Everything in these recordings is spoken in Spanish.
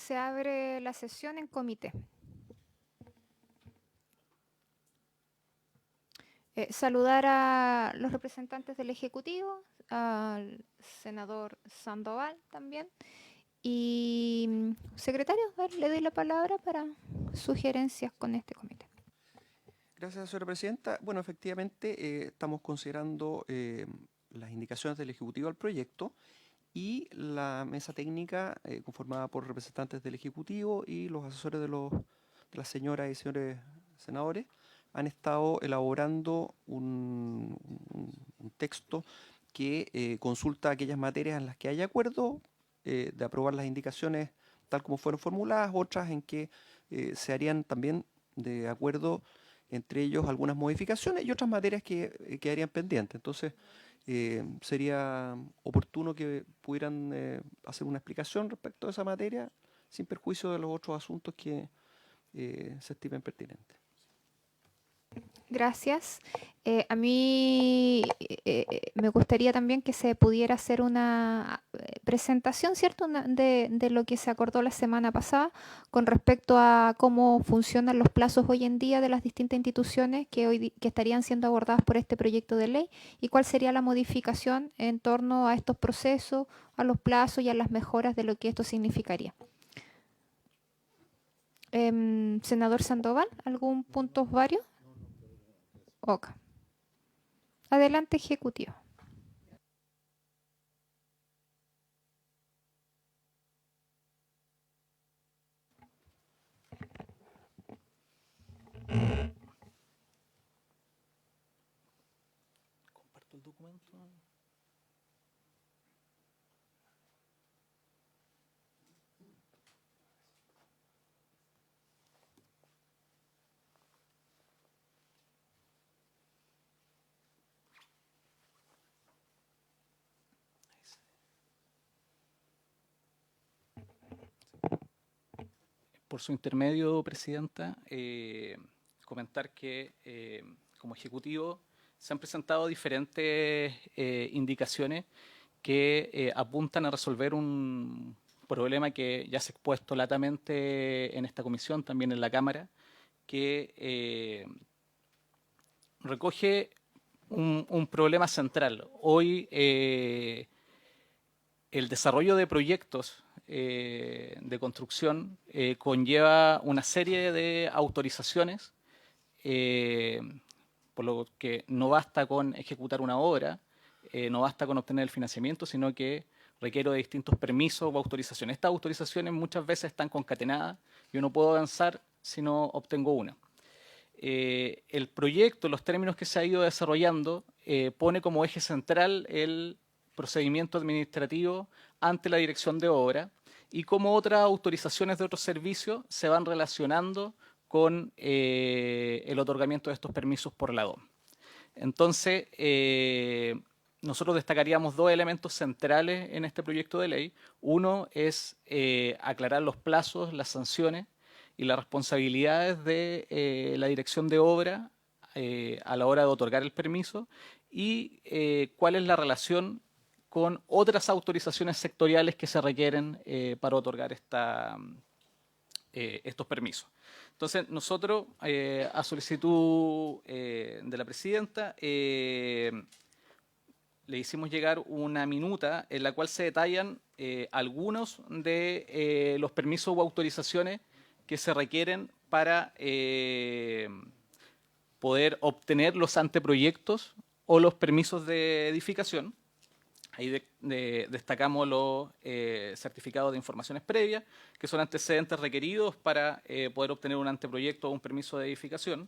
se abre la sesión en comité. Saludar a los representantes del Ejecutivo, al senador Sandoval también. Y, secretario, le doy la palabra para sugerencias con este comité. Gracias, señora presidenta. Bueno, efectivamente, estamos considerando las indicaciones del Ejecutivo al proyecto y la mesa técnica conformada por representantes del Ejecutivo y los asesores de las señoras y señores senadores han estado elaborando un texto que consulta aquellas materias en las que hay acuerdo de aprobar las indicaciones tal como fueron formuladas, otras en que se harían también de acuerdo entre ellos algunas modificaciones y otras materias que quedarían pendientes. Entonces, sería oportuno que pudieran hacer una explicación respecto a esa materia sin perjuicio de los otros asuntos que se estimen pertinentes. Gracias. A mí me gustaría también que se pudiera hacer una presentación, ¿cierto?, de lo que se acordó la semana pasada con respecto a cómo funcionan los plazos hoy en día de las distintas instituciones que estarían siendo abordadas por este proyecto de ley y cuál sería la modificación en torno a estos procesos, a los plazos y a las mejoras de lo que esto significaría. Senador Sandoval, ¿algún punto varios? Ok. Adelante, Ejecutivo. Comparto el documento. Por su intermedio, Presidenta, comentar que como Ejecutivo se han presentado diferentes indicaciones que apuntan a resolver un problema que ya se ha expuesto latamente en esta comisión, también en la Cámara, que recoge un problema central. Hoy el desarrollo de proyectos de construcción conlleva una serie de autorizaciones, por lo que no basta con ejecutar una obra, no basta con obtener el financiamiento, sino que requiere de distintos permisos o autorizaciones. Estas autorizaciones muchas veces están concatenadas. Yo no puedo avanzar si no obtengo una. El proyecto, los términos que se ha ido desarrollando, pone como eje central el procedimiento administrativo ante la dirección de obra y como otras autorizaciones de otros servicios se van relacionando con el otorgamiento de estos permisos por la DOM. Entonces, nosotros destacaríamos dos elementos centrales en este proyecto de ley. Uno es aclarar los plazos, las sanciones y las responsabilidades de la dirección de obra a la hora de otorgar el permiso y cuál es la relación con otras autorizaciones sectoriales que se requieren para otorgar estos permisos. Entonces, nosotros, a solicitud de la Presidenta, le hicimos llegar una minuta en la cual se detallan algunos de los permisos o autorizaciones que se requieren para poder obtener los anteproyectos o los permisos de edificación. Ahí destacamos los certificados de informaciones previas, que son antecedentes requeridos para poder obtener un anteproyecto o un permiso de edificación.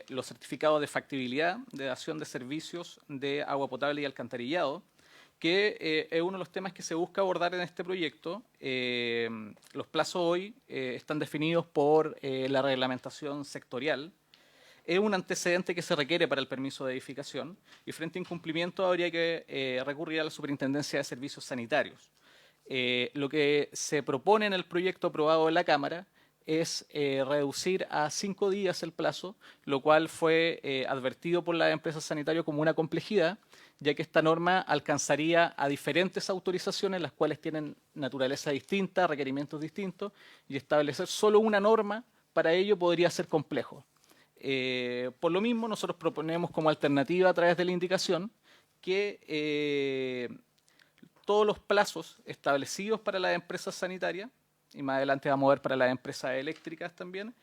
Los certificados de factibilidad de dación de servicios de agua potable y alcantarillado, que es uno de los temas que se busca abordar en este proyecto. Los plazos hoy están definidos por la reglamentación sectorial. Es un antecedente que se requiere para el permiso de edificación y frente a incumplimiento habría que recurrir a la Superintendencia de Servicios Sanitarios. Lo que se propone en el proyecto aprobado en la Cámara es reducir a 5 días el plazo, lo cual fue advertido por la empresa sanitaria como una complejidad ya que esta norma alcanzaría a diferentes autorizaciones, las cuales tienen naturaleza distinta, requerimientos distintos, y establecer solo una norma para ello podría ser complejo. Por lo mismo, nosotros proponemos como alternativa a través de la indicación que todos los plazos establecidos para las empresas sanitarias, y más adelante vamos a ver para las empresas eléctricas también,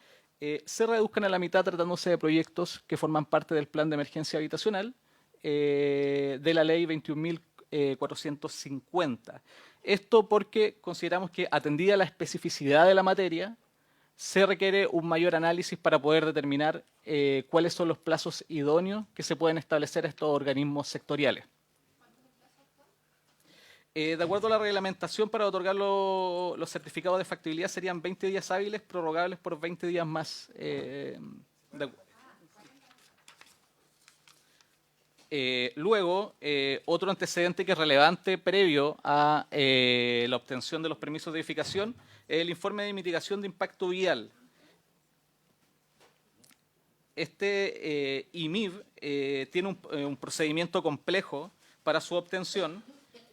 se reduzcan a la mitad tratándose de proyectos que forman parte del plan de emergencia habitacional de la ley 21.450. Esto porque consideramos que, atendida la especificidad de la materia, se requiere un mayor análisis para poder determinar cuáles son los plazos idóneos que se pueden establecer a estos organismos sectoriales. De acuerdo a la reglamentación, para otorgar los certificados de factibilidad serían 20 días hábiles, prorrogables por 20 días más. Luego, otro antecedente que es relevante previo a la obtención de los permisos de edificación es el informe de mitigación de impacto vial. Este IMIV tiene un procedimiento complejo para su obtención.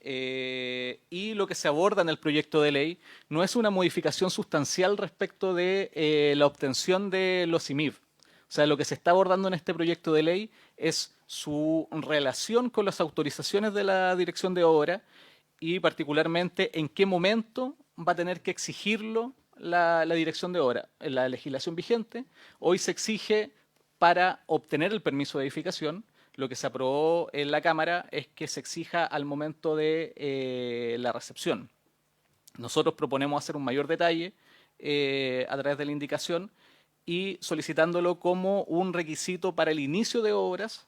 Y lo que se aborda en el proyecto de ley no es una modificación sustancial respecto de la obtención de los IMIV. O sea, lo que se está abordando en este proyecto de ley es su relación con las autorizaciones de la Dirección de Obra y particularmente en qué momento va a tener que exigirlo la Dirección de Obra. En la legislación vigente, hoy se exige para obtener el permiso de edificación. Lo que se aprobó en la Cámara es que se exija al momento de la recepción. Nosotros proponemos hacer un mayor detalle a través de la indicación y solicitándolo como un requisito para el inicio de obras,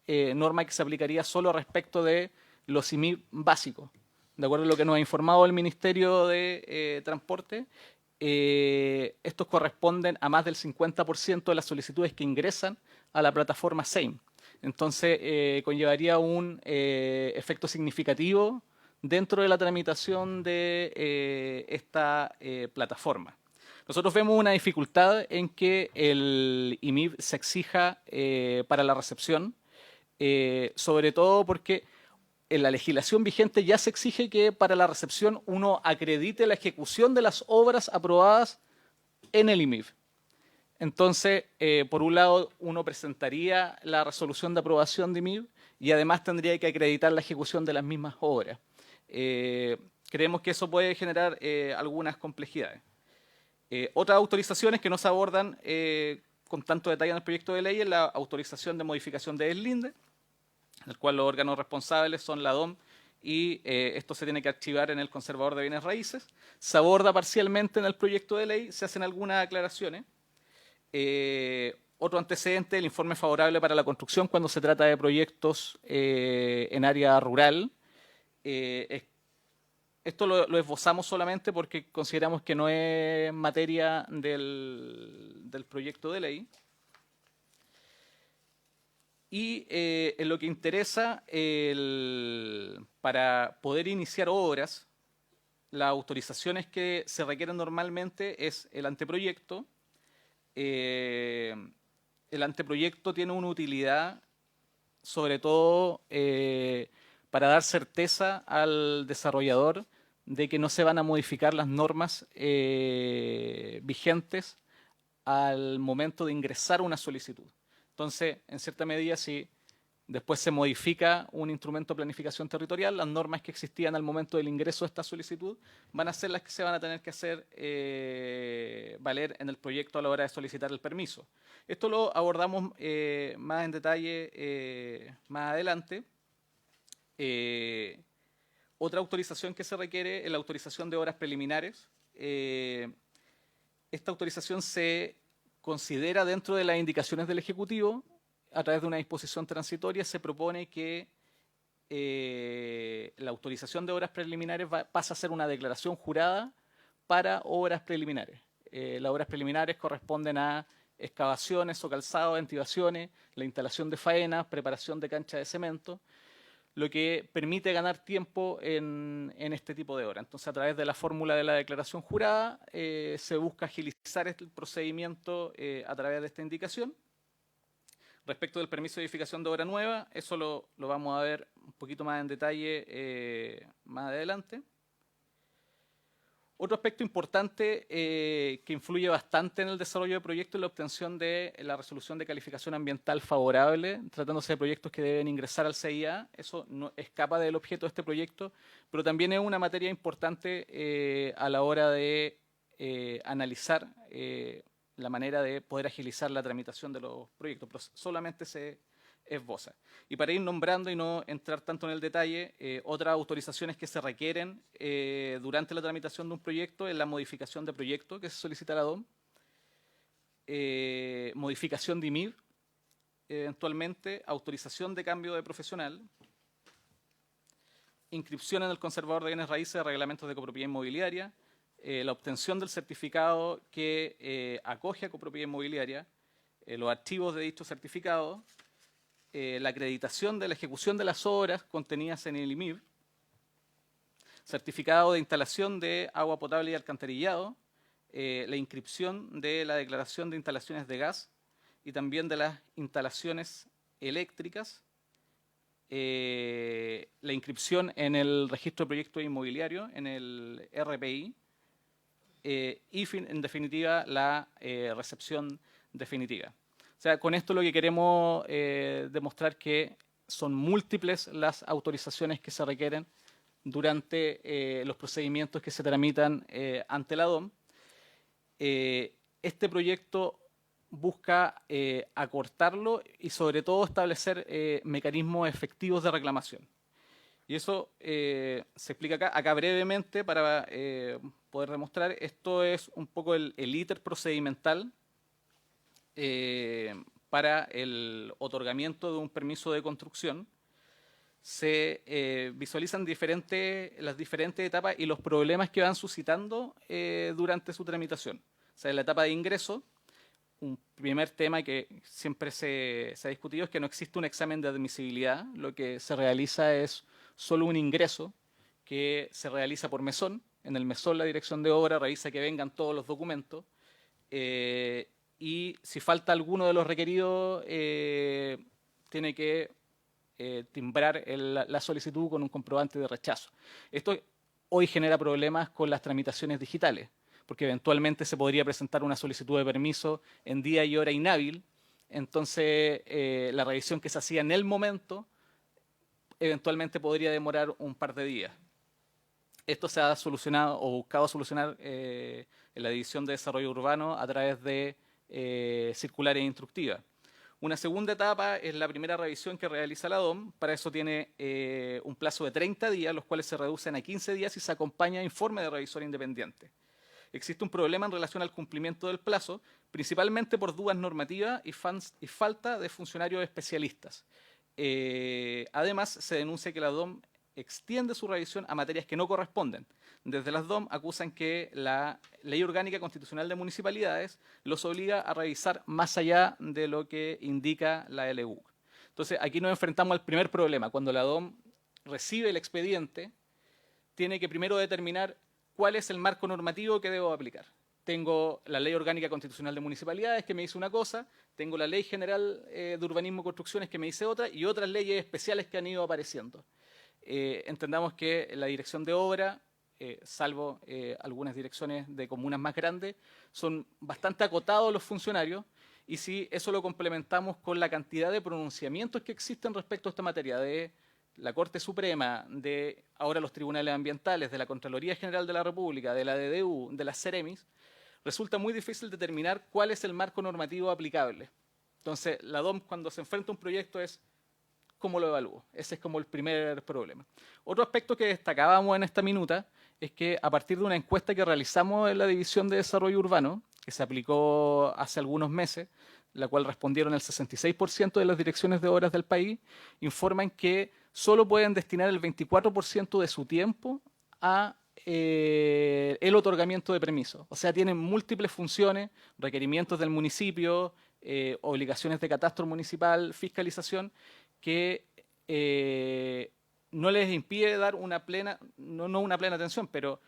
norma que se aplicaría solo respecto de los IMIV básicos. De acuerdo a lo que nos ha informado el Ministerio de Transporte, estos corresponden a más del 50% de las solicitudes que ingresan a la plataforma SEIM. Entonces, conllevaría un efecto significativo dentro de la tramitación de esta plataforma. Nosotros vemos una dificultad en que el IMIV se exija para la recepción, sobre todo porque en la legislación vigente ya se exige que para la recepción uno acredite la ejecución de las obras aprobadas en el IMIV. Entonces, por un lado, uno presentaría la resolución de aprobación de IMIV y además tendría que acreditar la ejecución de las mismas obras. Creemos que eso puede generar algunas complejidades. Otras autorizaciones que no se abordan con tanto detalle en el proyecto de ley es la autorización de modificación de deslinde, en el cual los órganos responsables son la DOM y esto se tiene que archivar en el conservador de bienes raíces. Se aborda parcialmente en el proyecto de ley, se hacen algunas aclaraciones. Otro antecedente, el informe favorable para la construcción cuando se trata de proyectos en área rural. Esto lo esbozamos solamente porque consideramos que no es materia del proyecto de ley. Y en lo que interesa, para poder iniciar obras, las autorizaciones que se requieren normalmente es el anteproyecto. El anteproyecto tiene una utilidad, sobre todo para dar certeza al desarrollador de que no se van a modificar las normas vigentes al momento de ingresar una solicitud. Entonces, en cierta medida, si después se modifica un instrumento de planificación territorial, las normas que existían al momento del ingreso de esta solicitud van a ser las que se van a tener que hacer valer en el proyecto a la hora de solicitar el permiso. Esto lo abordamos más en detalle más adelante. Otra autorización que se requiere es la autorización de obras preliminares. Esta autorización se considera dentro de las indicaciones del Ejecutivo. A través de una disposición transitoria se propone que la autorización de obras preliminares pasa a ser una declaración jurada para obras preliminares. Las obras preliminares corresponden a excavaciones o calzados, ventilaciones, la instalación de faenas, preparación de cancha de cemento, lo que permite ganar tiempo en este tipo de obras. Entonces, a través de la fórmula de la declaración jurada, se busca agilizar el procedimiento a través de esta indicación. Respecto del permiso de edificación de obra nueva, eso lo vamos a ver un poquito más en detalle más adelante. Otro aspecto importante que influye bastante en el desarrollo de proyectos es la obtención de la resolución de calificación ambiental favorable, tratándose de proyectos que deben ingresar al CIA. Eso no escapa del objeto de este proyecto, pero también es una materia importante a la hora de analizar la manera de poder agilizar la tramitación de los proyectos, pero solamente se esboza. Y para ir nombrando y no entrar tanto en el detalle, otras autorizaciones que se requieren durante la tramitación de un proyecto es la modificación de proyecto que se solicita a la DOM, modificación de IMIB, eventualmente autorización de cambio de profesional, inscripción en el conservador de bienes raíces de reglamentos de copropiedad inmobiliaria, la obtención del certificado que acoge a copropiedad inmobiliaria, los archivos de dicho certificado, la acreditación de la ejecución de las obras contenidas en el IMIB, certificado de instalación de agua potable y alcantarillado, la inscripción de la declaración de instalaciones de gas y también de las instalaciones eléctricas, la inscripción en el registro de proyectos inmobiliarios, en el RPI, y en definitiva la recepción definitiva. O sea, con esto lo que queremos demostrar que son múltiples las autorizaciones que se requieren durante los procedimientos que se tramitan ante la DOM. Este proyecto busca acortarlo y sobre todo establecer mecanismos efectivos de reclamación. Y eso se explica acá brevemente para poder demostrar. Esto es un poco el íter procedimental para el otorgamiento de un permiso de construcción. Se visualizan las diferentes etapas y los problemas que van suscitando durante su tramitación. O sea, en la etapa de ingreso, un primer tema que siempre se ha discutido es que no existe un examen de admisibilidad. Lo que se realiza es solo un ingreso que se realiza por mesón. En el mesón la dirección de obra revisa que vengan todos los documentos y si falta alguno de los requeridos tiene que timbrar la solicitud con un comprobante de rechazo. Esto hoy genera problemas con las tramitaciones digitales, porque eventualmente se podría presentar una solicitud de permiso en día y hora inhábil, entonces la revisión que se hacía en el momento eventualmente podría demorar un par de días. Esto se ha solucionado o buscado solucionar en la División de Desarrollo Urbano a través de circulares instructivas. Una segunda etapa es la primera revisión que realiza la DOM. Para eso tiene un plazo de 30 días, los cuales se reducen a 15 días y se acompaña informe de revisor independiente. Existe un problema en relación al cumplimiento del plazo, principalmente por dudas normativas y falta de funcionarios especialistas. Además, se denuncia que la DOM extiende su revisión a materias que no corresponden. Desde las DOM acusan que la Ley Orgánica Constitucional de Municipalidades los obliga a revisar más allá de lo que indica la LU. Entonces, aquí nos enfrentamos al primer problema. Cuando la DOM recibe el expediente, tiene que primero determinar cuál es el marco normativo que debo aplicar. Tengo la Ley Orgánica Constitucional de Municipalidades que me dice una cosa, tengo la Ley General de Urbanismo y Construcciones que me dice otra y otras leyes especiales que han ido apareciendo. Entendamos que la dirección de obra, salvo algunas direcciones de comunas más grandes, son bastante acotados los funcionarios y si eso lo complementamos con la cantidad de pronunciamientos que existen respecto a esta materia de la Corte Suprema, de ahora los tribunales ambientales, de la Contraloría General de la República, de la DDU, de las Ceremis, resulta muy difícil determinar cuál es el marco normativo aplicable. Entonces, la DOM cuando se enfrenta a un proyecto es ¿cómo lo evalúo? Ese es como el primer problema. Otro aspecto que destacábamos en esta minuta es que a partir de una encuesta que realizamos en la División de Desarrollo Urbano, que se aplicó hace algunos meses, la cual respondieron el 66% de las direcciones de obras del país, informan que solo pueden destinar el 24% de su tiempo a el otorgamiento de permisos. O sea, tienen múltiples funciones, requerimientos del municipio, obligaciones de catastro municipal, fiscalización, que no les impide dar una plena, no una plena atención, pero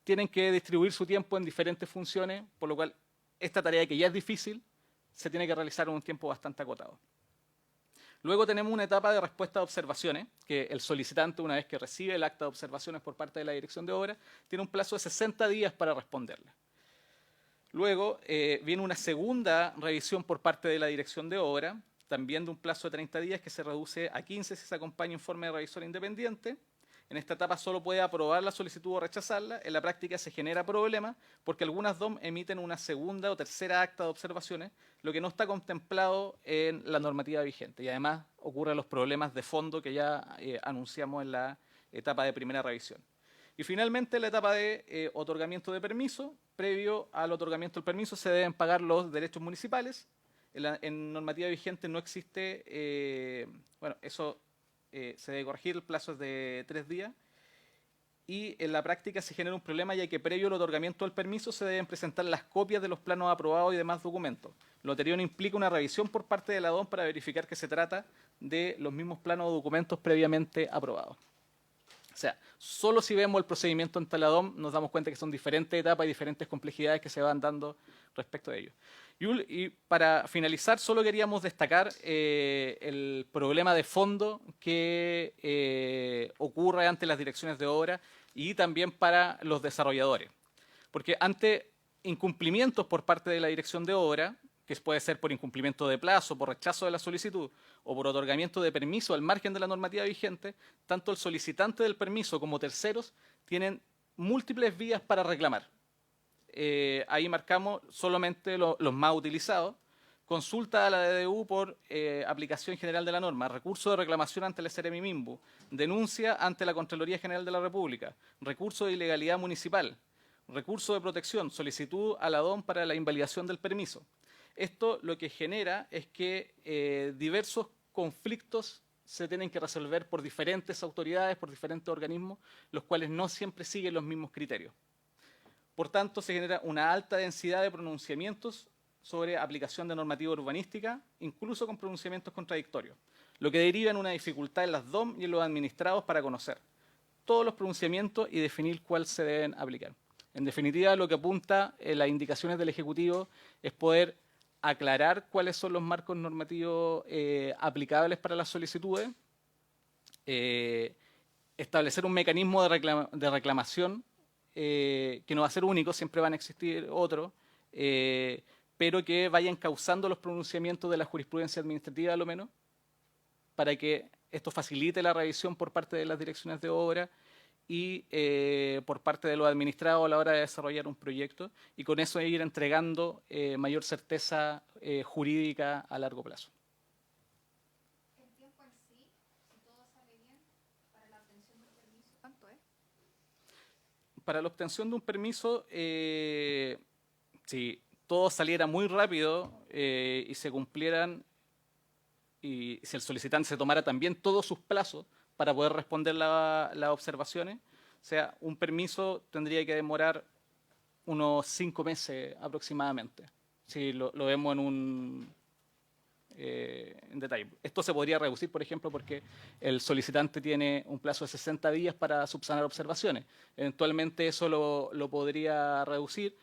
tienen que distribuir su tiempo en diferentes funciones, por lo cual esta tarea que ya es difícil, se tiene que realizar en un tiempo bastante acotado. Luego tenemos una etapa de respuesta a observaciones, que el solicitante, una vez que recibe el acta de observaciones por parte de la dirección de obra, tiene un plazo de 60 días para responderle. Luego viene una segunda revisión por parte de la dirección de obra, también de un plazo de 30 días que se reduce a 15 si se acompaña informe de revisor independiente. En esta etapa solo puede aprobar la solicitud o rechazarla. En la práctica se genera problema porque algunas DOM emiten una segunda o tercera acta de observaciones, lo que no está contemplado en la normativa vigente. Y además ocurren los problemas de fondo que ya anunciamos en la etapa de primera revisión. Y finalmente la etapa de otorgamiento de permiso. Previo al otorgamiento del permiso se deben pagar los derechos municipales. En normativa vigente no existe, bueno, eso se debe corregir, el plazo es de 3 días. Y en la práctica se genera un problema ya que previo al otorgamiento del permiso se deben presentar las copias de los planos aprobados y demás documentos. Lo anterior implica una revisión por parte de la DOM para verificar que se trata de los mismos planos o documentos previamente aprobados. O sea, solo si vemos el procedimiento ante la DOM nos damos cuenta que son diferentes etapas y diferentes complejidades que se van dando respecto a ello. Y para finalizar, solo queríamos destacar el problema de fondo que ocurre ante las direcciones de obra y también para los desarrolladores. Porque ante incumplimientos por parte de la dirección de obra, que puede ser por incumplimiento de plazo, por rechazo de la solicitud o por otorgamiento de permiso al margen de la normativa vigente, tanto el solicitante del permiso como terceros tienen múltiples vías para reclamar. Ahí marcamos solamente los más utilizados. Consulta a la DDU por aplicación general de la norma, recurso de reclamación ante el SEREMI-MIMBU, denuncia ante la Contraloría General de la República, recurso de ilegalidad municipal, recurso de protección, solicitud a la DOM para la invalidación del permiso. Esto lo que genera es que diversos conflictos se tienen que resolver por diferentes autoridades, por diferentes organismos, los cuales no siempre siguen los mismos criterios. Por tanto, se genera una alta densidad de pronunciamientos sobre aplicación de normativa urbanística, incluso con pronunciamientos contradictorios, lo que deriva en una dificultad en las DOM y en los administrados para conocer todos los pronunciamientos y definir cuál se deben aplicar. En definitiva, lo que apunta en las indicaciones del Ejecutivo es poder aclarar cuáles son los marcos normativos aplicables para las solicitudes, establecer un mecanismo de reclamación que no va a ser único, siempre van a existir otros, pero que vayan causando los pronunciamientos de la jurisprudencia administrativa a lo menos, para que esto facilite la revisión por parte de las direcciones de obra y por parte de los administrados a la hora de desarrollar un proyecto, y con eso ir entregando mayor certeza jurídica a largo plazo. El tiempo en sí, si todo sale bien, para la obtención del permiso, ¿cuánto es? Para la obtención de un permiso, si todo saliera muy rápido y se cumplieran, y si el solicitante se tomara también todos sus plazos para poder responder las observaciones, o sea, un permiso tendría que demorar unos 5 meses aproximadamente, si lo vemos en detalle. Esto se podría reducir, por ejemplo, porque el solicitante tiene un plazo de 60 días para subsanar observaciones. Eventualmente eso lo podría reducir.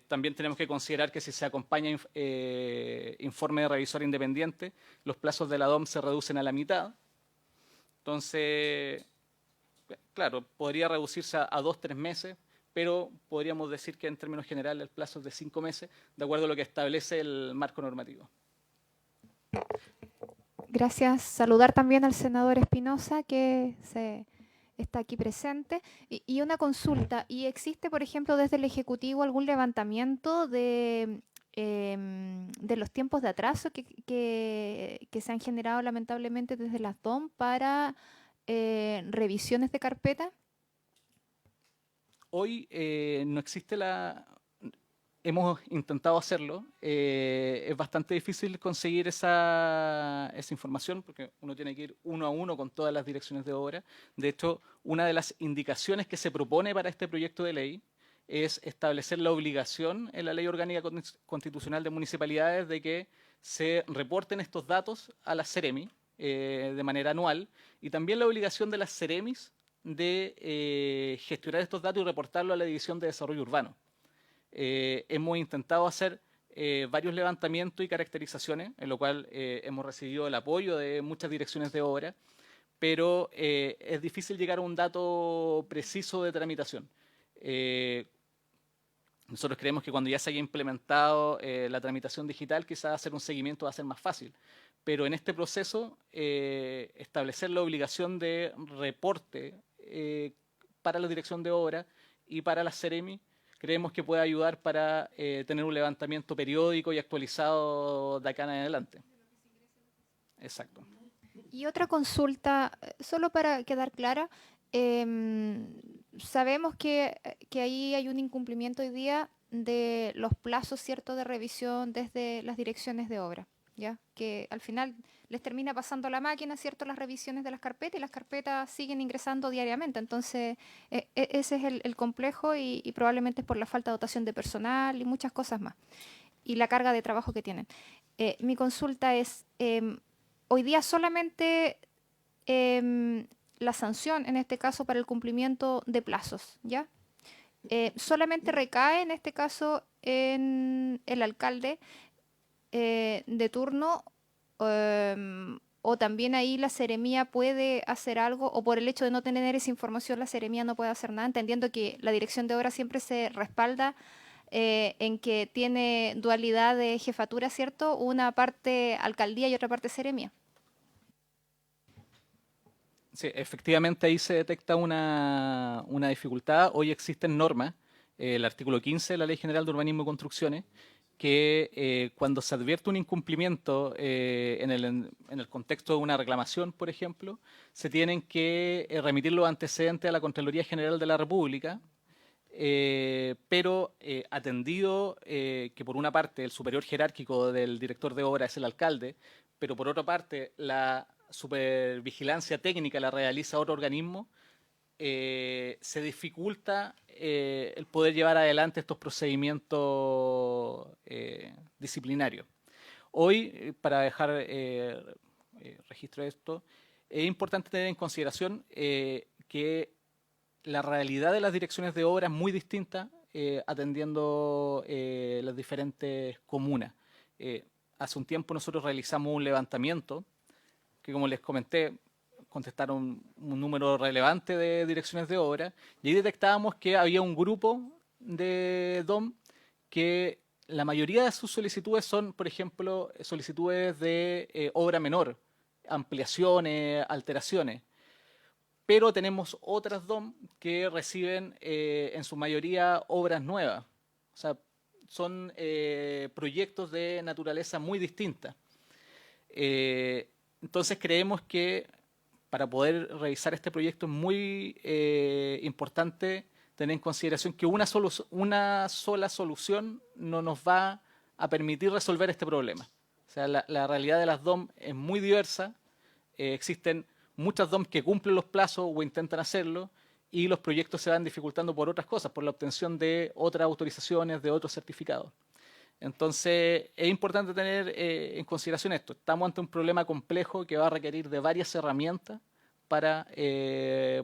También tenemos que considerar que si se acompaña informe de revisor independiente, los plazos de la DOM se reducen a la mitad. Entonces, claro, podría reducirse a 2 o 3 meses, pero podríamos decir que en términos generales el plazo es de 5 meses, de acuerdo a lo que establece el marco normativo. Gracias. Saludar también al senador Espinosa, que está aquí presente. Y una consulta. ¿Y existe, por ejemplo, desde el Ejecutivo algún levantamiento de los tiempos de atraso que se han generado lamentablemente desde las DOM para revisiones de carpeta? Hoy no existe hemos intentado hacerlo, es bastante difícil conseguir esa información porque uno tiene que ir uno a uno con todas las direcciones de obra. De hecho, una de las indicaciones que se propone para este proyecto de ley es establecer la obligación en la Ley Orgánica Constitucional de Municipalidades de que se reporten estos datos a la SEREMI de manera anual, y también la obligación de las SEREMIs de gestionar estos datos y reportarlo a la División de Desarrollo Urbano. Hemos intentado hacer varios levantamientos y caracterizaciones, en lo cual hemos recibido el apoyo de muchas direcciones de obra, pero es difícil llegar a un dato preciso de tramitación. Nosotros creemos que cuando ya se haya implementado la tramitación digital, quizás hacer un seguimiento va a ser más fácil. Pero en este proceso, establecer la obligación de reporte para la dirección de obra y para la Seremi, creemos que puede ayudar para tener un levantamiento periódico y actualizado de acá en adelante. Exacto. Y otra consulta, solo para quedar clara, sabemos que ahí hay un incumplimiento hoy día de los plazos, ¿cierto?, de revisión desde las direcciones de obra, ¿ya? Que al final les termina pasando la máquina, ¿cierto?, las revisiones de las carpetas y las carpetas siguen ingresando diariamente. Entonces, ese es el complejo y probablemente es por la falta de dotación de personal y muchas cosas más. Y la carga de trabajo que tienen. Mi consulta es, hoy día solamente la sanción, en este caso, para el cumplimiento de plazos, ¿ya? Solamente recae, en este caso, en el alcalde de turno, o también ahí la seremía puede hacer algo, o por el hecho de no tener esa información, la seremía no puede hacer nada, entendiendo que la dirección de obra siempre se respalda en que tiene dualidad de jefatura, ¿cierto? Una parte alcaldía y otra parte seremía. Sí, efectivamente ahí se detecta una dificultad. Hoy existen normas, el artículo 15 de la Ley General de Urbanismo y Construcciones, que cuando se advierte un incumplimiento en el contexto de una reclamación, por ejemplo, se tienen que remitir los antecedentes a la Contraloría General de la República, pero atendido que por una parte el superior jerárquico del director de obra es el alcalde, pero por otra parte la supervigilancia técnica la realiza otro organismo, se dificulta el poder llevar adelante estos procedimientos disciplinarios. Hoy, para dejar registro de esto, es importante tener en consideración que la realidad de las direcciones de obra es muy distinta atendiendo las diferentes comunas. Hace un tiempo nosotros realizamos un levantamiento que, como les comenté, contestaron un número relevante de direcciones de obra y ahí detectábamos que había un grupo de DOM que la mayoría de sus solicitudes son, por ejemplo, solicitudes de obra menor, ampliaciones, alteraciones. Pero tenemos otras DOM que reciben en su mayoría obras nuevas. O sea, son proyectos de naturaleza muy distinta. Entonces creemos que para poder revisar este proyecto es muy importante tener en consideración que una sola solución no nos va a permitir resolver este problema. O sea, la realidad de las DOM es muy diversa. Existen muchas DOM que cumplen los plazos o intentan hacerlo y los proyectos se van dificultando por otras cosas, por la obtención de otras autorizaciones, de otros certificados. Entonces, es importante tener en consideración esto. Estamos ante un problema complejo que va a requerir de varias herramientas para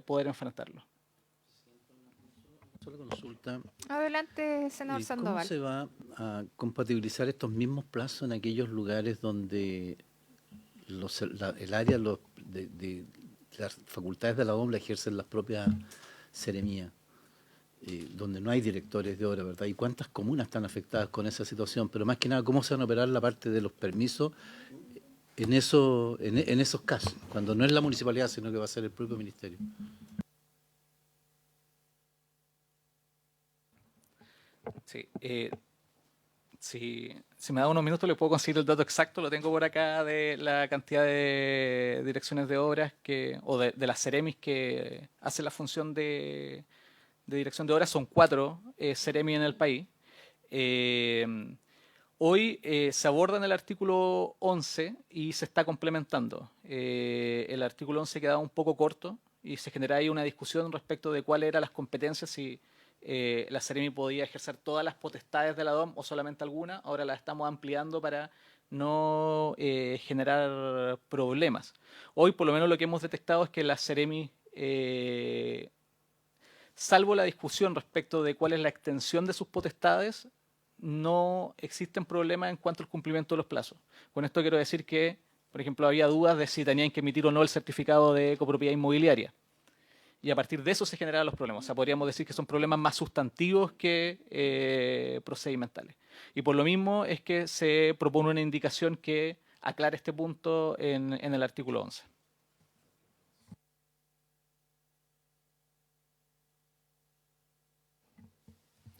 poder enfrentarlo. Solo consulta. Adelante, senador ¿Cómo Sandoval. se va a compatibilizar estos mismos plazos en aquellos lugares donde el área de las facultades de la OMB la ejercen las propias seremías? Donde no hay directores de obra, ¿verdad? ¿Y cuántas comunas están afectadas con esa situación? Pero más que nada, ¿cómo se van a operar la parte de los permisos en esos casos? Cuando no es la municipalidad, sino que va a ser el propio ministerio. Sí, si me da unos minutos le puedo conseguir el dato exacto, lo tengo por acá de la cantidad de direcciones de obras o de las Seremis que hacen la función de dirección de obras. Son 4 Seremi en el país. Hoy se aborda en el artículo 11 y se está complementando. El artículo 11 quedaba un poco corto y se genera ahí una discusión respecto de cuáles eran las competencias, si la Seremi podía ejercer todas las potestades de la DOM o solamente algunas. Ahora las estamos ampliando para no generar problemas. Hoy, por lo menos, lo que hemos detectado es que la Seremi, salvo la discusión respecto de cuál es la extensión de sus potestades, no existen problemas en cuanto al cumplimiento de los plazos. Con esto quiero decir que, por ejemplo, había dudas de si tenían que emitir o no el certificado de copropiedad inmobiliaria. Y a partir de eso se generaban los problemas. O sea, podríamos decir que son problemas más sustantivos que procedimentales. Y por lo mismo es que se propone una indicación que aclare este punto en el artículo 11.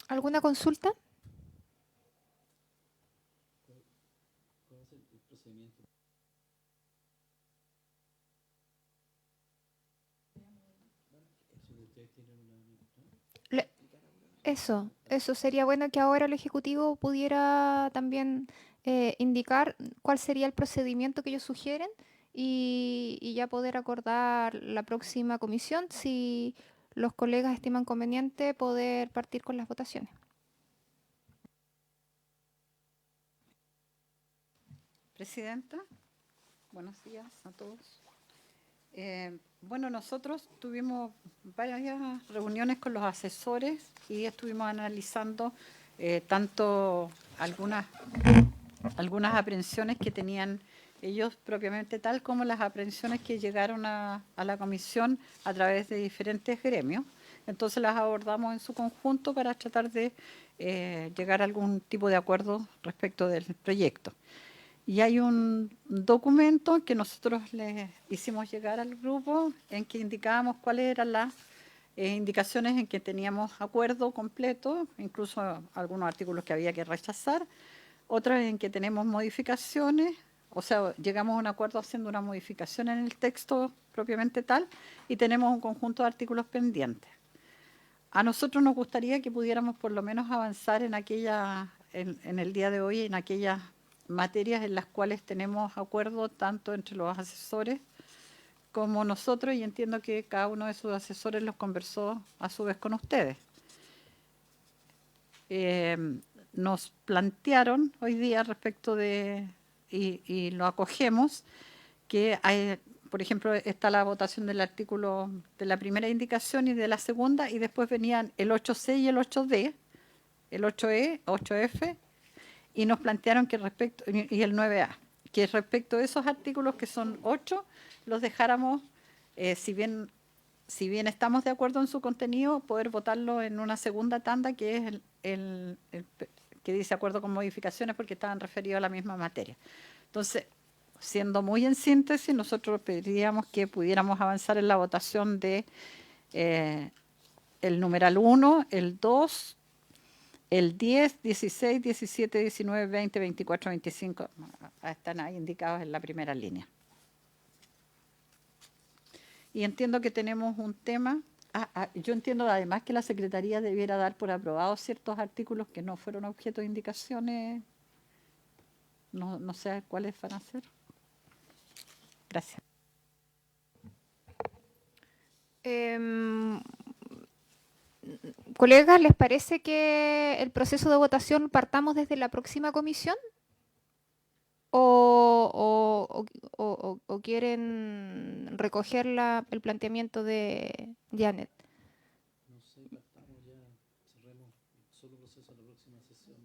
¿Alguna consulta? Le- Eso sería bueno que ahora el Ejecutivo pudiera también indicar cuál sería el procedimiento que ellos sugieren y ya poder acordar la próxima comisión si los colegas estiman conveniente poder partir con las votaciones. Presidenta, buenos días a todos. Bueno, nosotros tuvimos varias reuniones con los asesores y estuvimos analizando tanto algunas aprehensiones que tenían ellos propiamente tal como las aprehensiones que llegaron a la comisión a través de diferentes gremios. Entonces las abordamos en su conjunto para tratar de llegar a algún tipo de acuerdo respecto del proyecto. Y hay un documento que nosotros le hicimos llegar al grupo en que indicábamos cuáles eran las indicaciones en que teníamos acuerdo completo, incluso algunos artículos que había que rechazar, otras en que tenemos modificaciones, o sea, llegamos a un acuerdo haciendo una modificación en el texto propiamente tal, y tenemos un conjunto de artículos pendientes. A nosotros nos gustaría que pudiéramos por lo menos avanzar en en el día de hoy, en aquellas materias en las cuales tenemos acuerdo tanto entre los asesores como nosotros, y entiendo que cada uno de sus asesores los conversó a su vez con ustedes. Nos plantearon hoy día respecto de, y lo acogemos, que hay, por ejemplo, está la votación del artículo de la primera indicación y de la segunda, y después venían el 8C y el 8D, el 8E, 8F, y nos plantearon que respecto, y el 9A, que respecto de esos artículos que son 8, los dejáramos, si bien estamos de acuerdo en su contenido, poder votarlo en una segunda tanda, que es que dice acuerdo con modificaciones, porque estaban referidos a la misma materia. Entonces, siendo muy en síntesis, nosotros pediríamos que pudiéramos avanzar en la votación de el numeral 1, el 2, el 10, 16, 17, 19, 20, 24, 25, están ahí indicados en la primera línea. Y entiendo que tenemos un tema. Yo entiendo además que la Secretaría debiera dar por aprobados ciertos artículos que no fueron objeto de indicaciones. No sé cuáles van a ser. Gracias. Colegas, ¿les parece que el proceso de votación partamos desde la próxima comisión? ¿O quieren recoger el planteamiento de Janet? No sé, partamos ya, cerremos solo proceso a la próxima sesión.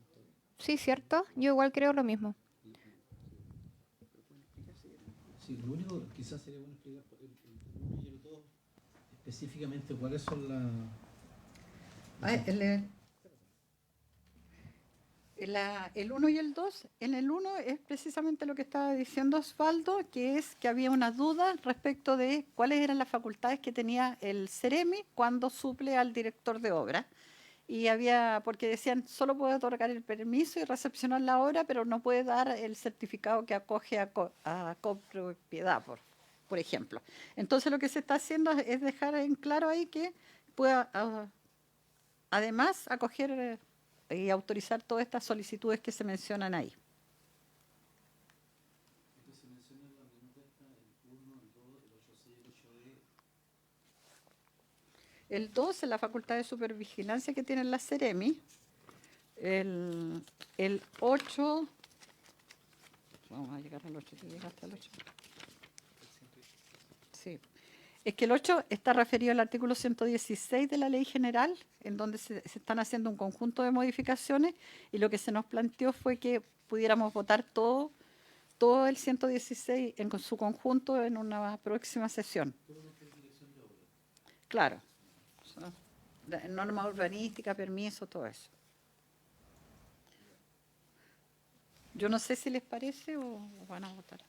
Sí, ¿cierto? Yo igual creo lo mismo. Sí, lo único quizás sería bueno explicar el 1 y el 2 específicamente cuáles son El 1 y el 2, en el 1 es precisamente lo que estaba diciendo Osvaldo, que es que había una duda respecto de cuáles eran las facultades que tenía el CEREMI cuando suple al director de obra. Y porque decían, solo puede otorgar el permiso y recepcionar la obra, pero no puede dar el certificado que acoge a copropiedad, por ejemplo. Entonces lo que se está haciendo es dejar en claro ahí que pueda además acoger y autorizar todas estas solicitudes que se mencionan ahí. El 2 es la facultad de supervigilancia que tiene la CEREMI. El 8, vamos a llegar al 8, llega hasta el 8. Sí. Es que el 8 está referido al artículo 116 de la Ley General, en donde se están haciendo un conjunto de modificaciones, y lo que se nos planteó fue que pudiéramos votar todo el 116 en su conjunto en una próxima sesión. Claro. Norma urbanística, permiso, todo eso. Yo no sé si les parece o van a votar.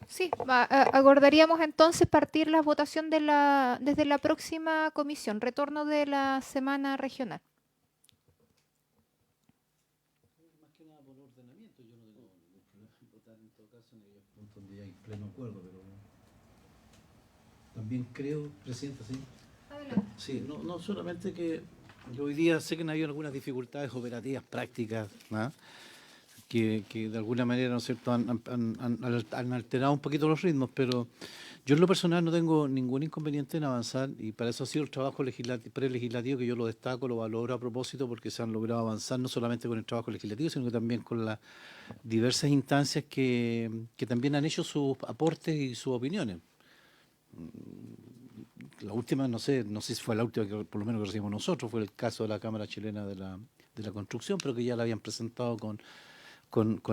Sí, acordaríamos entonces partir la votación desde la próxima comisión, retorno de la semana regional. Más que nada por ordenamiento, yo no tengo ningún problema en votar en todo caso en aquellos puntos donde hay pleno acuerdo, pero también creo, Presidenta, sí. Sí, no solamente que yo hoy día sé que han habido algunas dificultades operativas, prácticas, ¿no? que de alguna manera, ¿no es cierto?, han alterado un poquito los ritmos, pero yo en lo personal no tengo ningún inconveniente en avanzar, y para eso ha sido el trabajo prelegislativo, que yo lo destaco, lo valoro a propósito, porque se han logrado avanzar no solamente con el trabajo legislativo, sino que también con las diversas instancias que también han hecho sus aportes y sus opiniones. La última, no sé si fue la última que por lo menos que recibimos nosotros, fue el caso de la Cámara Chilena de la Construcción, pero que ya la habían presentado con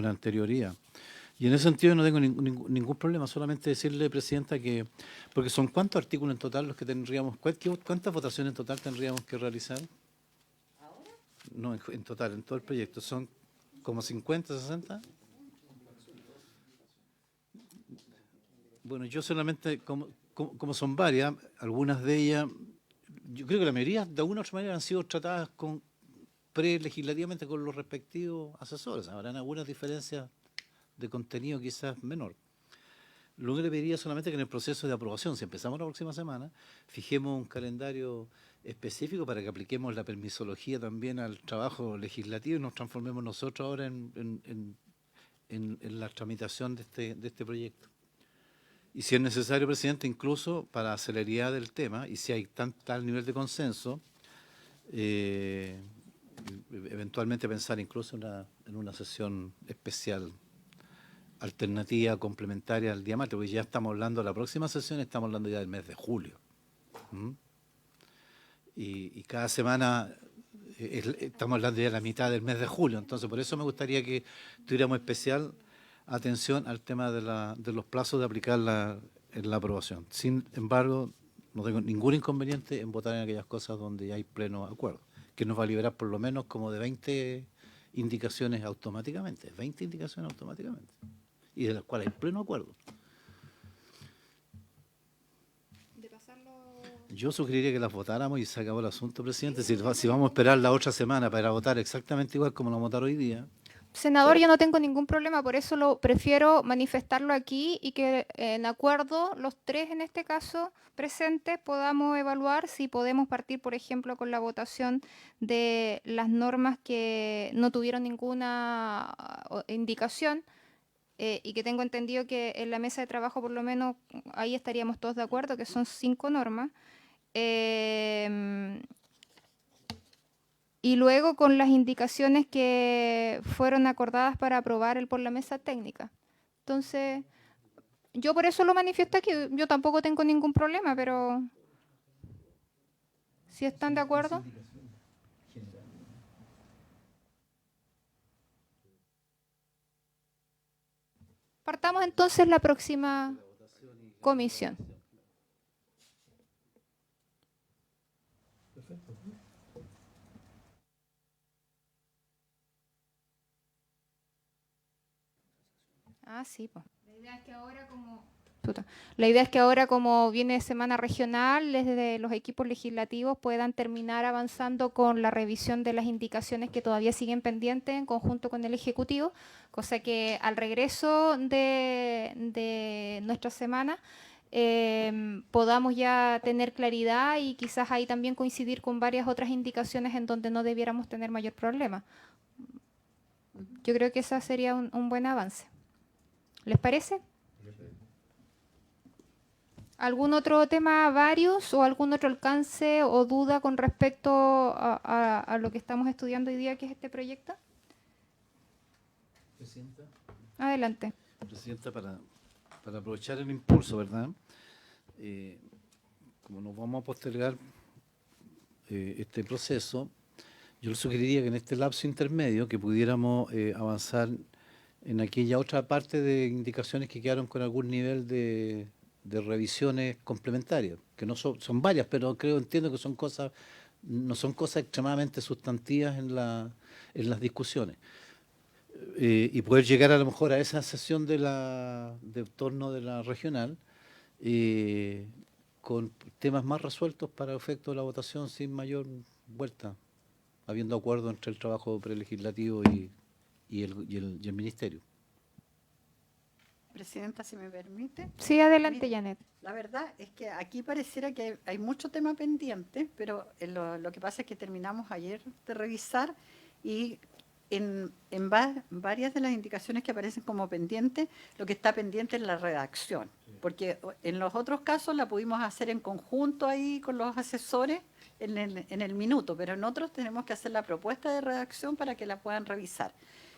anterioridad. Y en ese sentido no tengo ningún problema, solamente decirle, Presidenta, que, porque son ¿cuántos artículos en total los que tendríamos, cuántas votaciones en total tendríamos que realizar? ¿Ahora? No, en total, en todo el proyecto, ¿son como 50, 60? Bueno, yo solamente, como son varias, algunas de ellas, yo creo que la mayoría de alguna u otra manera han sido tratadas prelegislativamente con los respectivos asesores. Habrán algunas diferencias de contenido quizás menor. Lo que le pediría solamente que en el proceso de aprobación, si empezamos la próxima semana, fijemos un calendario específico para que apliquemos la permisología también al trabajo legislativo y nos transformemos nosotros ahora en la tramitación de este proyecto. Y si es necesario, Presidente, incluso para la celeridad del tema, y si hay tal nivel de consenso, eventualmente pensar incluso en una sesión especial, alternativa, complementaria al día martes, porque ya estamos hablando, la próxima sesión estamos hablando ya del mes de julio. Y cada semana estamos hablando ya de la mitad del mes de julio, entonces por eso me gustaría que tuviéramos especial atención al tema de los plazos de aplicar en la aprobación. Sin embargo, no tengo ningún inconveniente en votar en aquellas cosas donde ya hay pleno acuerdo, que nos va a liberar por lo menos como de 20 indicaciones automáticamente, y de las cuales hay pleno acuerdo. Yo sugeriría que las votáramos y se acabó el asunto, Presidente. Si vamos a esperar la otra semana para votar exactamente igual como lo vamos a votar hoy día. Senador, yo no tengo ningún problema, por eso prefiero manifestarlo aquí y que en acuerdo los tres en este caso presentes podamos evaluar si podemos partir, por ejemplo, con la votación de las normas que no tuvieron ninguna indicación y que tengo entendido que en la mesa de trabajo por lo menos ahí estaríamos todos de acuerdo, que son 5 normas. Y luego con las indicaciones que fueron acordadas para aprobar por la mesa técnica. Entonces, yo por eso lo manifiesto aquí. Yo tampoco tengo ningún problema, pero si están de acuerdo. Partamos entonces la próxima comisión. Ah, sí, pues. La idea es que ahora como viene semana regional, desde los equipos legislativos puedan terminar avanzando con la revisión de las indicaciones que todavía siguen pendientes en conjunto con el Ejecutivo, cosa que al regreso de nuestra semana podamos ya tener claridad y quizás ahí también coincidir con varias otras indicaciones en donde no debiéramos tener mayor problema. Yo creo que ese sería un buen avance. ¿Les parece? ¿Algún otro tema varios o algún otro alcance o duda con respecto a lo que estamos estudiando hoy día, que es este proyecto? Presidenta. Adelante. Presidenta, para para aprovechar el impulso, ¿verdad? Como nos vamos a postergar este proceso, yo le sugeriría que en este lapso intermedio que pudiéramos avanzar en aquella otra parte de indicaciones que quedaron con algún nivel de revisiones complementarias, que no son varias, pero entiendo que son cosas, no son cosas extremadamente sustantivas en las discusiones. Y poder llegar a lo mejor a esa sesión de torno de la regional con temas más resueltos para efecto de la votación sin mayor vuelta, habiendo acuerdo entre el trabajo prelegislativo y el ministerio. Presidenta, si me permite. Sí, adelante, Mire, Janet. la verdad es que aquí pareciera que hay mucho tema pendiente, pero lo que pasa es que terminamos ayer de revisar y en varias de las indicaciones que aparecen como pendientes, lo que está pendiente es la redacción, porque en los otros casos la pudimos hacer en conjunto ahí con los asesores en el minuto, pero en otros tenemos que hacer la propuesta de redacción para que la puedan revisar.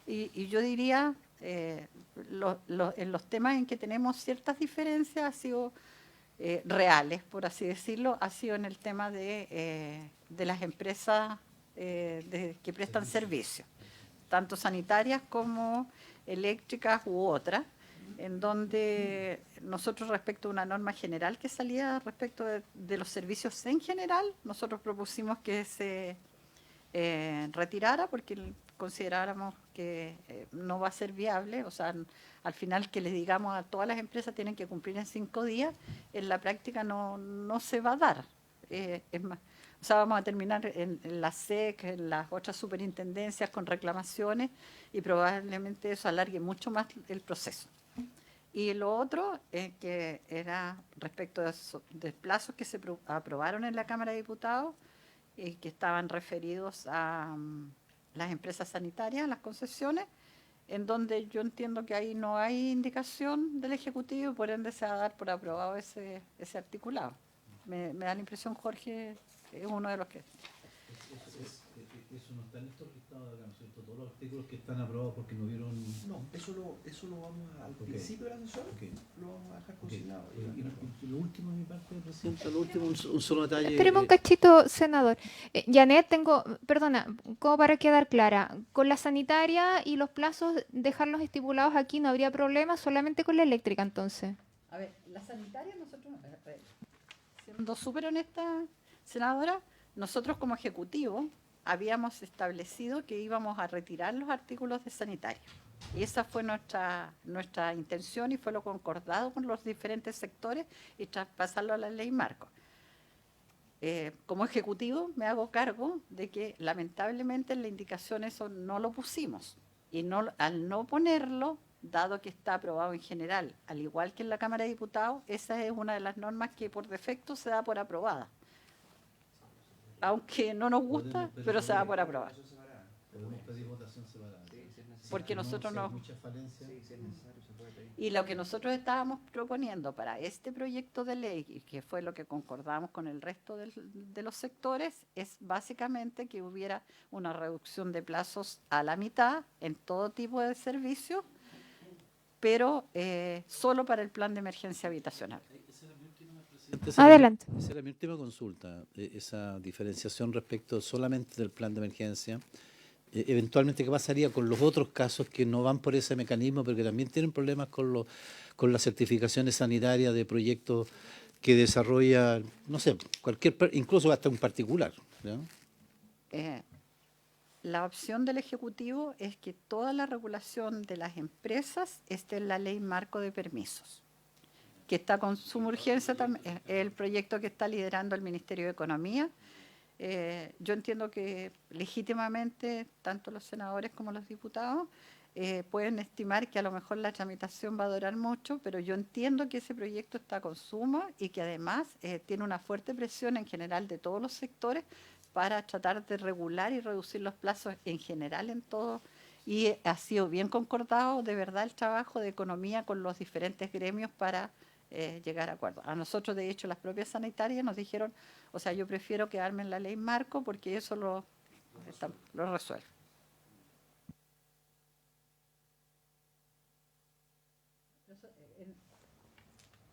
Y yo diría, en los temas en que tenemos ciertas diferencias ha sido reales, por así decirlo, ha sido en el tema de las empresas que prestan servicios, tanto sanitarias como eléctricas u otras, en donde nosotros respecto a una norma general que salía respecto de los servicios en general, nosotros propusimos que se retirara porque consideráramos que no va a ser viable, o sea, al final que les digamos a todas las empresas tienen que cumplir en 5 días, en la práctica no se va a dar. Es más, o sea, vamos a terminar en la SEC, en las otras superintendencias con reclamaciones y probablemente eso alargue mucho más el proceso. Y lo otro que era respecto de plazos que se aprobaron en la Cámara de Diputados y que estaban referidos a las empresas sanitarias, las concesiones, en donde yo entiendo que ahí no hay indicación del Ejecutivo y por ende se va a dar por aprobado ese articulado. Me da la impresión, Jorge, es uno de los que... Eso no está en estos listados de acá, ¿no es cierto? Todos los artículos que están aprobados porque no vieron... No, eso lo vamos al principio de la sesión, lo vamos a dejar consignado. Y lo último de mi parte, Presidenta, lo último, un solo detalle. Esperemos un cachito, senador. Janet, perdona, como para quedar clara, con la sanitaria y los plazos, dejarlos estipulados aquí no habría problema, solamente con la eléctrica entonces. A ver, la sanitaria nosotros, siendo súper honesta, senadora, nosotros como Ejecutivo habíamos establecido que íbamos a retirar los artículos de sanitaria. Y esa fue nuestra intención y fue lo concordado con los diferentes sectores y traspasarlo a la ley marco. Como Ejecutivo me hago cargo de que lamentablemente en la indicación eso no lo pusimos. Y al no ponerlo, dado que está aprobado en general, al igual que en la Cámara de Diputados, esa es una de las normas que por defecto se da por aprobada. Aunque no nos gusta, pero se da por aprobada. Podemos pedir votación separada. Porque nosotros no... no... Mucha falencia. Y lo que nosotros estábamos proponiendo para este proyecto de ley, y que fue lo que concordamos con el resto de los sectores, es básicamente que hubiera una reducción de plazos a la mitad en todo tipo de servicios, pero solo para el plan de emergencia habitacional. Adelante. Esa era mi última consulta, esa diferenciación respecto solamente del plan de emergencia. Eventualmente, ¿qué pasaría con los otros casos que no van por ese mecanismo, pero que también tienen problemas con las certificaciones sanitarias de proyectos que desarrolla, no sé, incluso hasta un particular, ¿no? La opción del Ejecutivo es que toda la regulación de las empresas esté en la ley marco de permisos, que está con suma urgencia también, el proyecto que está liderando el Ministerio de Economía. Yo entiendo que legítimamente tanto los senadores como los diputados pueden estimar que a lo mejor la tramitación va a durar mucho, pero yo entiendo que ese proyecto está con suma y que además tiene una fuerte presión en general de todos los sectores para tratar de regular y reducir los plazos en general en todo. Y ha sido bien concordado de verdad el trabajo de economía con los diferentes gremios para llegar a acuerdos. A nosotros, de hecho, las propias sanitarias nos dijeron, o sea, yo prefiero quedarme en la ley marco porque eso lo resuelve.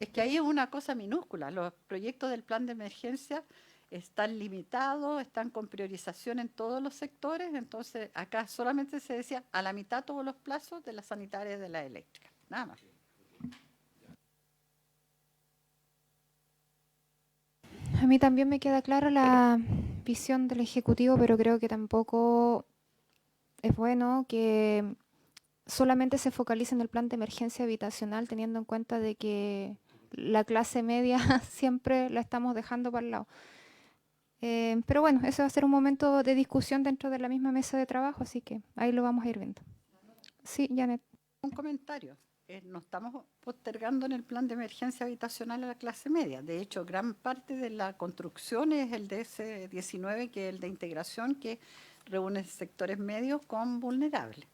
Es que ahí es una cosa minúscula. Los proyectos del plan de emergencia están limitados, están con priorización en todos los sectores, entonces acá solamente se decía a la mitad todos los plazos de las sanitarias y de la eléctrica, nada más. A mí también me queda clara la visión del Ejecutivo, pero creo que tampoco es bueno que solamente se focalice en el plan de emergencia habitacional, teniendo en cuenta de que la clase media siempre la estamos dejando para el lado. Pero bueno, eso va a ser un momento de discusión dentro de la misma mesa de trabajo, así que ahí lo vamos a ir viendo. Sí, Janet. Un comentario. No estamos postergando en el plan de emergencia habitacional a la clase media. De hecho, gran parte de la construcción es el DS-19, que es el de integración, que reúne sectores medios con vulnerables.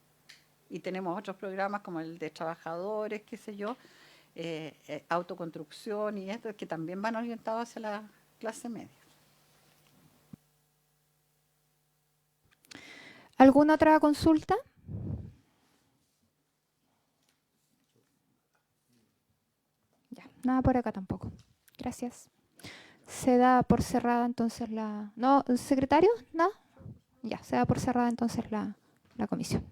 Y tenemos otros programas como el de trabajadores, qué sé yo, autoconstrucción y esto, que también van orientados hacia la clase media. ¿Alguna otra consulta? Ya, nada por acá tampoco. Gracias. Se da por cerrada entonces la... ¿No, secretario? ¿No? Ya, se da por cerrada entonces la comisión.